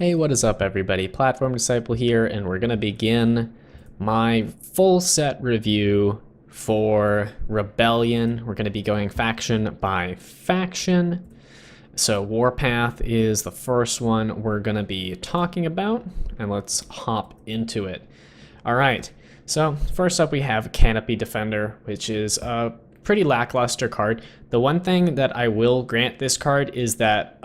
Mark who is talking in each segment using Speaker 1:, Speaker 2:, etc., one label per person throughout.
Speaker 1: Hey, what is up everybody? Platform Disciple here, and we're gonna begin my full set review for Rebellion. We're gonna be going faction by faction. So Warpath is the first one we're gonna be talking about, and let's hop into it. All right, so first up we have Canopy Defender, which is a pretty lackluster card. The one thing that I will grant this card is that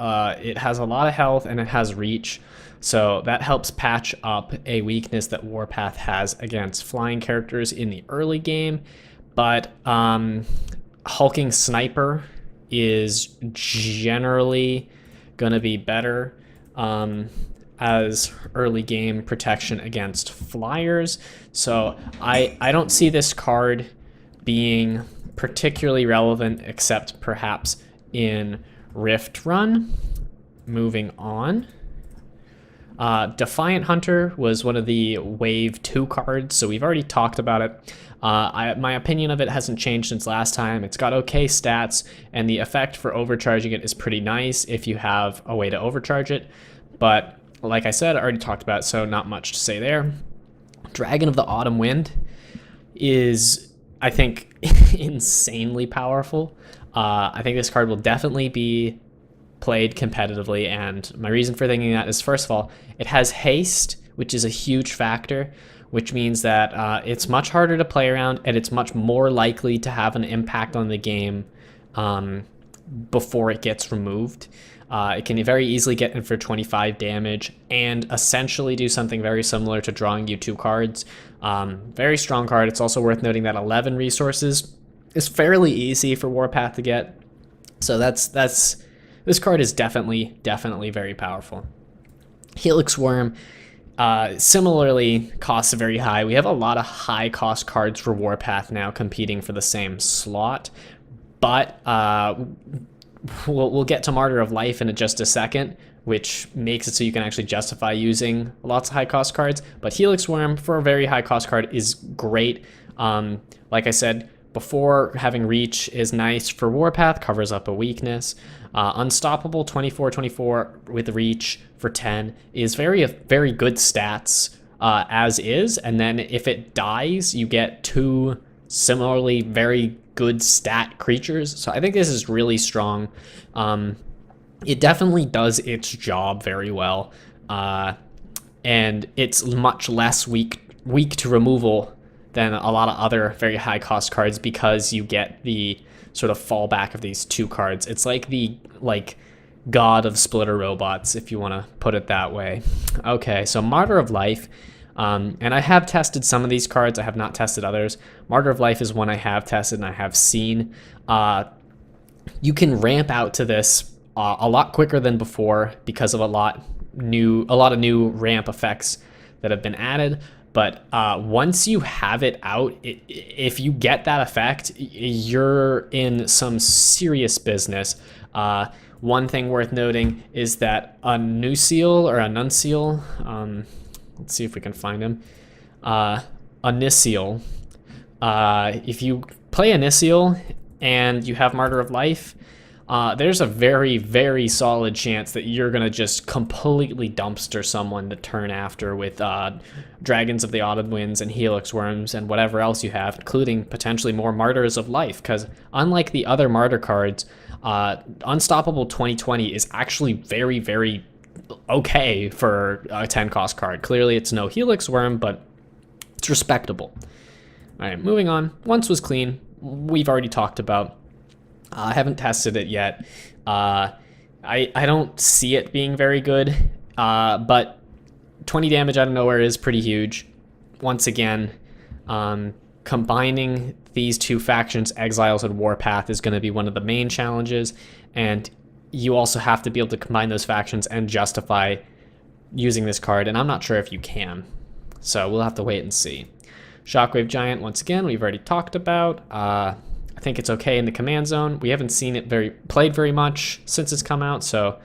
Speaker 1: it has a lot of health and it has reach, so that helps patch up a weakness that Warpath has against flying characters in the early game. But hulking sniper is generally gonna be better as early game protection against flyers. So I don't see this card being particularly relevant except perhaps in Rift Run. Moving on. Defiant Hunter was one of the Wave 2 cards, so we've already talked about it. My opinion of it hasn't changed since last time. It's got okay stats, and the effect for overcharging it is pretty nice if you have a way to overcharge it. But like I said, I already talked about it, so not much to say there. Dragon of the Autumn Wind is, I think, insanely powerful. I think this card will definitely be played competitively, and my reason for thinking that is, first of all, it has haste, which is a huge factor, which means that it's much harder to play around, and it's much more likely to have an impact on the game before it gets removed. It can very easily get in for 25 damage and essentially do something very similar to drawing you 2 cards. Very strong card. It's also worth noting that 11 resources is fairly easy for Warpath to get. So this card is definitely very powerful. Helix Worm similarly costs very high. We have a lot of high cost cards for Warpath now competing for the same slot, but we'll get to Martyr of Life in just a second, which makes it so you can actually justify using lots of high cost cards. But Helix Worm for a very high cost card is great. Like I said before, having reach is nice for Warpath, covers up a weakness. Unstoppable 24/24 with reach for 10 is very good stats as is, and then if it dies, you get 2 similarly very good stat creatures. So I think this is really strong. It definitely does its job very well, and it's much less weak to removal than a lot of other very high cost cards because you get the sort of fallback of these 2 cards. It's like the god of splitter robots, if you want to put it that way. Okay, so Martyr of Life. And I have tested some of these cards. I have not tested others. Martyr of Life is one I have tested and I have seen. You can ramp out to this a lot quicker than before because of a lot of new ramp effects that have been added. But once you have it out, if you get that effect, you're in some serious business. One thing worth noting is that a Nuncial or a Nuncial, let's see if we can find him. Nuncial. If you play a Nuncial and you have Martyr of Life, there's a very solid chance that you're gonna just completely dumpster someone the turn after with Dragons of the Autumn Winds and Helix Worms and whatever else you have, including potentially more Martyrs of Life, because unlike the other Martyr cards, Unstoppable 2020 is actually very okay for a 10 cost card. Clearly it's no Helix Worm, but it's respectable. All right, moving on. Once Was Clean, we've already talked about. I haven't tested it yet. I don't see it being very good, but 20 damage out of nowhere is pretty huge. Once again, combining these 2 factions, Exiles and Warpath, is going to be one of the main challenges, and you also have to be able to combine those factions and justify using this card, and I'm not sure if you can. So we'll have to wait and see. Shockwave Giant, once again, we've already talked about. I think it's okay in the command zone. We haven't seen it played very much since it's come out, so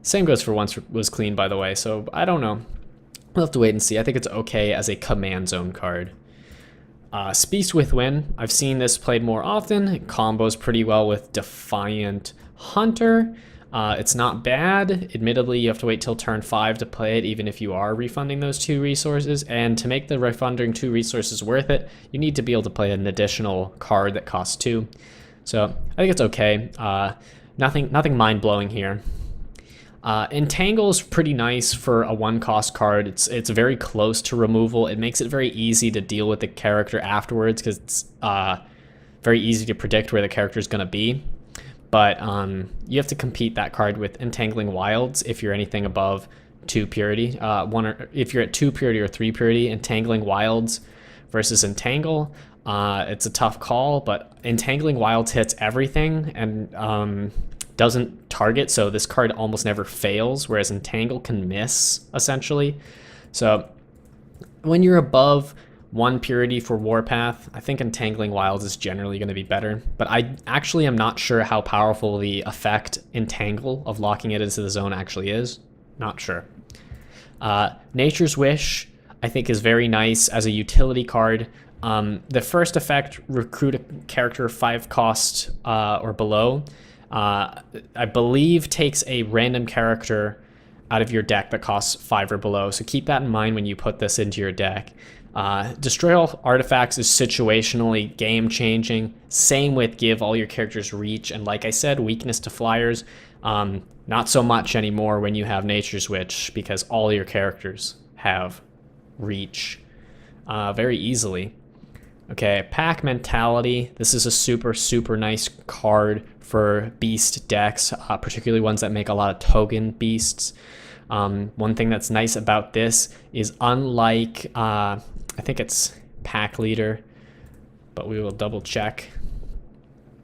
Speaker 1: same goes for Once Was Clean, by the way, so I don't know. We'll have to wait and see. I think it's okay as a command zone card. Speast with Win, I've seen this played more often. It combos pretty well with Defiant Hunter. It's not bad. Admittedly, you have to wait till turn 5 to play it, even if you are refunding those 2 resources. And to make the refunding 2 resources worth it, you need to be able to play an additional card that costs 2. So I think it's okay. Nothing mind-blowing here. Entangle is pretty nice for a 1-cost card. It's very close to removal. It makes it very easy to deal with the character afterwards because it's very easy to predict where the character is going to be. But you have to compete that card with Entangling Wilds if you're anything above 2 purity. If you're at 2 purity or 3 purity, Entangling Wilds versus Entangle. It's a tough call, but Entangling Wilds hits everything and doesn't target, so this card almost never fails, whereas Entangle can miss, essentially. So when you're above 1 purity for Warpath, I think Entangling Wilds is generally going to be better, but I actually am not sure how powerful the effect Entangle of locking it into the zone actually is. Not sure. Nature's Wish, I think, is very nice as a utility card. The first effect, recruit a character 5 cost or below, I believe takes a random character out of your deck that costs 5 or below, so keep that in mind when you put this into your deck. Destroy all artifacts is situationally game-changing. Same with give all your characters reach, and like I said, weakness to flyers. Not so much anymore when you have Nature's Wish, because all your characters have reach very easily. Okay, Pack Mentality. This is a super nice card for beast decks, particularly ones that make a lot of token beasts. One thing that's nice about this is, unlike, I think it's Pack Leader, but we will double check.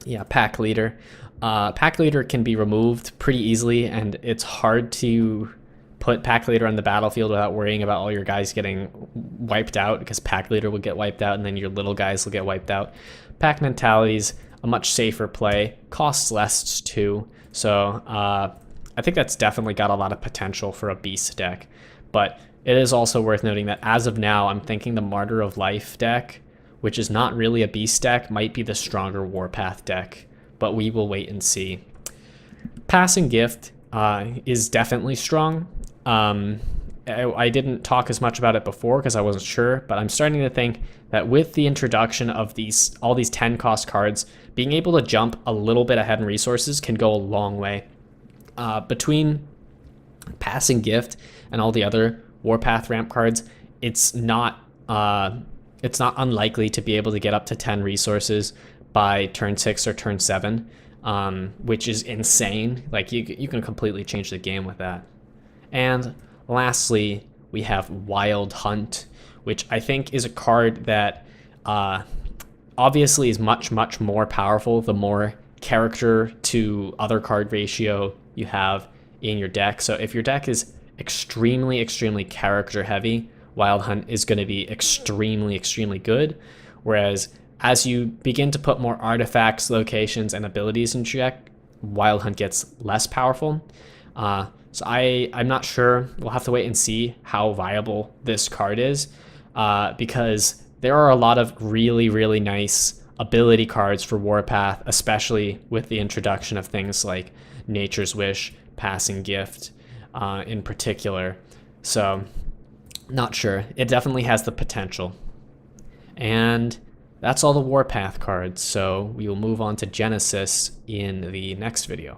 Speaker 1: Yeah, Pack Leader. Pack Leader can be removed pretty easily, and it's hard to put Pack Leader on the battlefield without worrying about all your guys getting wiped out, because Pack Leader will get wiped out and then your little guys will get wiped out. Pack Mentality's a much safer play, costs less too, so I think that's definitely got a lot of potential for a beast deck. But it is also worth noting that as of now, I'm thinking the Martyr of Life deck, which is not really a beast deck, might be the stronger Warpath deck, but we will wait and see. Passing Gift is definitely strong. I didn't talk as much about it before because I wasn't sure, but I'm starting to think that with the introduction of all these 10 cost cards, being able to jump a little bit ahead in resources can go a long way. Between Passing Gift and all the other Warpath ramp cards, it's not unlikely to be able to get up to 10 resources by turn 6 or turn 7, which is insane. Like, you can completely change the game with that. And lastly, we have Wild Hunt, which I think is a card that obviously is much more powerful the more character to other card ratio you have in your deck. So if your deck is extremely character heavy, Wild Hunt is going to be extremely good. Whereas as you begin to put more artifacts, locations, and abilities in your deck, Wild Hunt gets less powerful. So I'm not sure. We'll have to wait and see how viable this card is, because there are a lot of really nice ability cards for Warpath, especially with the introduction of things like Nature's Wish, Passing Gift in particular. So not sure. It definitely has the potential. And that's all the Warpath cards, so we will move on to Genesis in the next video.